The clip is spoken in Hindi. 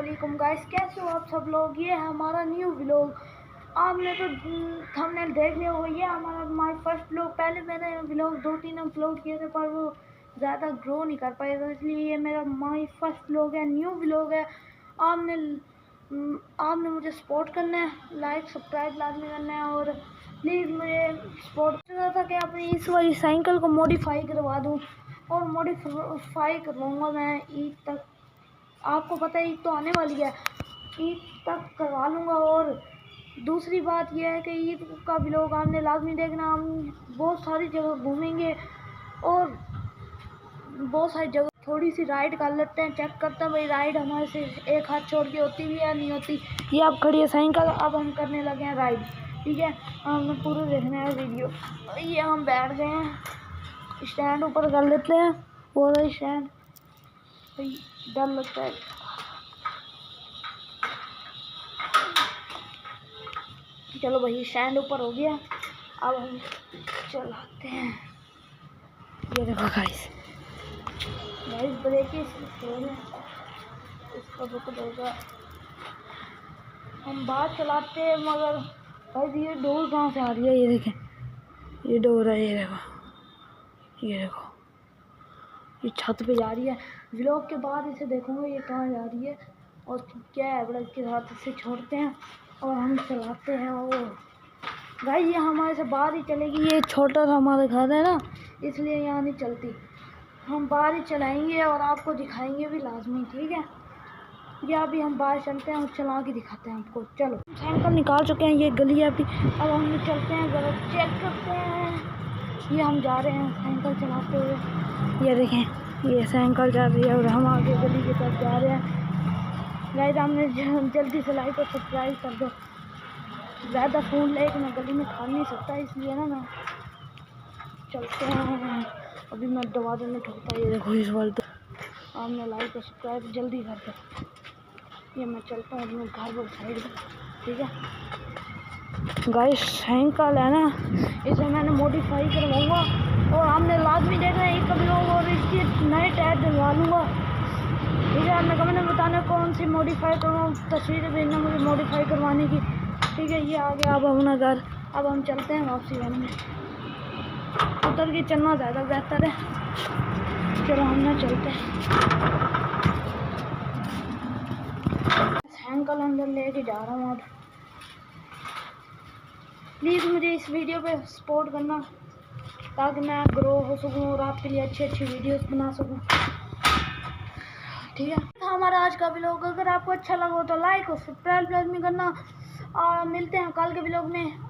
वालेकुम गाइस, कैसे हो आप सब लोग। ये है हमारा न्यू व्लॉग। आपने तो थंबनेल देख लिया हो, ये हमारा माय फर्स्ट व्लॉग। पहले मैंने व्लॉग 2-3 अपलोड किए थे पर वो ज़्यादा ग्रो नहीं कर पाए, तो इसलिए ये मेरा माय फर्स्ट व्लॉग है, न्यू व्लॉग है। आपने मुझे सपोर्ट करना है, लाइक सब्सक्राइब लाजमी करना है और प्लीज़ मुझे सपोर्ट करना था कि अपनी इस वाली साइकिल को मॉडिफाई करवा दूँ, और मॉडिफाई करवाऊँगा मैं ईद तक। आपको पता है ईद तो आने वाली है, ईद तक करवा लूँगा। और दूसरी बात यह है कि ईद का व्लॉग आपने लाजमी देखना। हम बहुत सारी जगह घूमेंगे और बहुत सारी जगह थोड़ी सी राइड कर लेते हैं, चेक करते हैं भाई राइड हमारे से एक हाथ छोड़ के होती भी या नहीं होती। ये अब खड़ी है साइकिल, अब हम करने लगे हैं राइड। ठीक है, हमें पूरा देखना है वीडियो। ये हम बैठ गए हैं, स्टैंड ऊपर कर लेते हैं। वो स्टैंड डर लगता है। चलो भाई स्टैंड ऊपर हो गया, अब हम चलाते हैं। ये देखो गाइस ब्रेक इसको रुक देगा। हम बाहर चलाते हैं मगर भाई ये डोर कहाँ से आ रही है। ये देखें, ये डोर है, ये देखो ये छत पे जा रही है। व्लॉग के बाद इसे देखूंगा ये कहाँ जा रही है और क्या है। बड़ा इसके साथ इसे छोड़ते हैं और हम चलाते हैं। और भाई ये हमारे से बाहर ही चलेगी, ये छोटा सा हमारा घर है ना, इसलिए यहाँ नहीं चलती। हम बाहर ही चलाएंगे और आपको दिखाएंगे भी लाजमी। ठीक है, ये अभी हम बाहर चलते हैं और चला के दिखाते हैं आपको। चलो साइकिल निकाल चुके हैं, ये गली है अभी। अब हम चलते हैं, ज़रा चेक करते हैं। ये हम जा रहे हैं साइकिल चलाते हुए। ये देखें ये साइकिल जा रही है और हम आगे गली की तरफ जा रहे हैं। गाइस हमने जल्दी से लाइक और सब्सक्राइब कर दो। ज़्यादा फ़ोन लेके मैं गली में खा नहीं सकता, इसलिए ना मैं चलते हैं। अभी मैं दरवाजे में ठोकता। ये देखो इस बार तो आपने लाइक और सब्सक्राइब जल्दी कर दो। ये मैं चलता हूँ अपने घर पर साइड में। ठीक है गाइस, साइकिल है ना, इसे मैंने मॉडिफाई करवाऊँगा और हमने लाजमी देखना है एक व्लॉग और इसके नए टायर डलवा लूँगा। ठीक है, आपने कमेंट में बताना कौन सी मॉडिफाई करवाऊँ, तस्वीरें भेजना मुझे मॉडिफाई करवाने की। ठीक है, ये आ गया अब अपना घर। अब हम चलते हैं वापसी घर में। उतर के चलना ज़्यादा बेहतर है। चलो हम ना चलते हैं, साइकिल अंदर लेके जा रहा हूँ। अब प्लीज़ मुझे इस वीडियो पे सपोर्ट करना ताकि मैं ग्रो हो सकूँ और आपके लिए अच्छी अच्छी वीडियोस बना सकूँ। ठीक है, हमारा आज का व्लॉग अगर आपको अच्छा लगा हो तो लाइक और सब्सक्राइब लाजमी करना। और मिलते हैं कल के व्लॉग में।